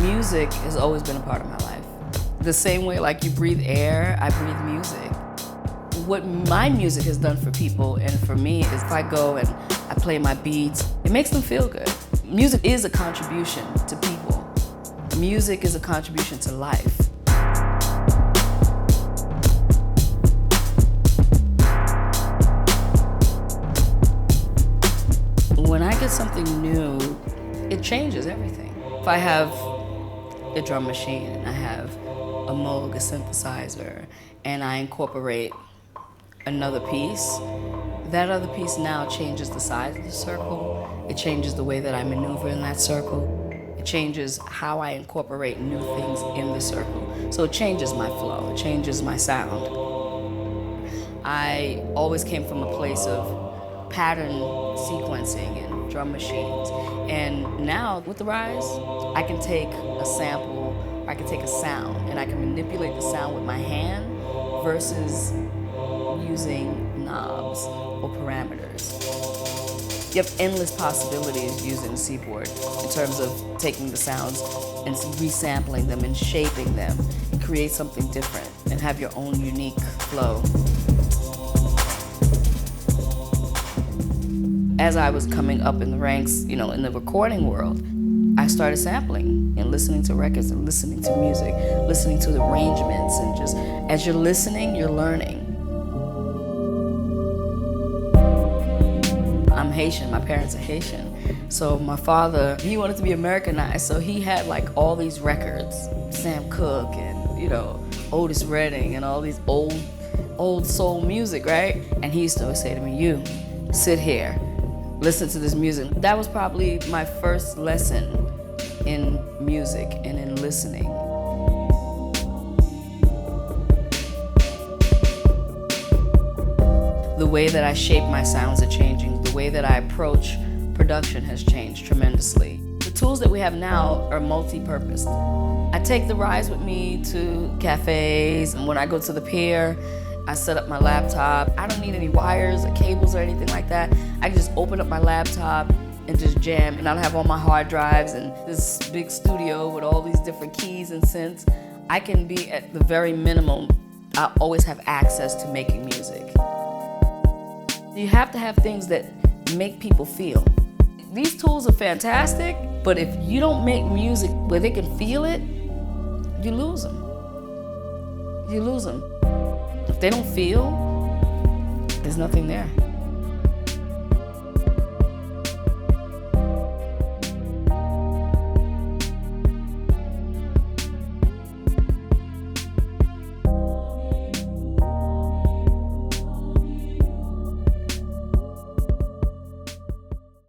Music has always been a part of my life. The same way like you breathe air, I breathe music. What my music has done for people and for me is if I go and I play my beats, it makes them feel good. Music is a contribution to people. Music is a contribution to life. When I get something new, it changes everything. If I have a drum machine and I have a Moog, a synthesizer, and I incorporate another piece, that other piece now changes the size of the circle. It changes the way that I maneuver in that circle. It changes how I incorporate new things in the circle. So it changes my flow, it changes my sound. I always came from a place of pattern sequencing and drum machines. And now with the Rise, I can take a sample, I can take a sound, and I can manipulate the sound with my hand versus using knobs or parameters. You have endless possibilities using Seaboard in terms of taking the sounds and resampling them and shaping them and create something different and have your own unique flow. As I was coming up in the ranks, in the recording world, I started sampling and listening to records and listening to music, listening to the arrangements, and just as you're listening, you're learning. I'm Haitian, my parents are Haitian. So my father, he wanted to be Americanized, so he had like all these records, Sam Cooke and, Otis Redding and all these old soul music, right? And he used to always say to me, you, sit here, listen to this music. That was probably my first lesson in music and in listening. The way that I shape my sounds are changing. The way that I approach production has changed tremendously. The tools that we have now are multi-purpose. I take the Rise with me to cafes, and when I go to the Pier, I set up my laptop. I don't need any wires or cables or anything like that. I can just open up my laptop and just jam, and I'll have all my hard drives and this big studio with all these different keys and synths. I can be at the very minimum. I always have access to making music. You have to have things that make people feel. These tools are fantastic, but if you don't make music where they can feel it, you lose them. You lose them. If they don't feel, there's nothing there.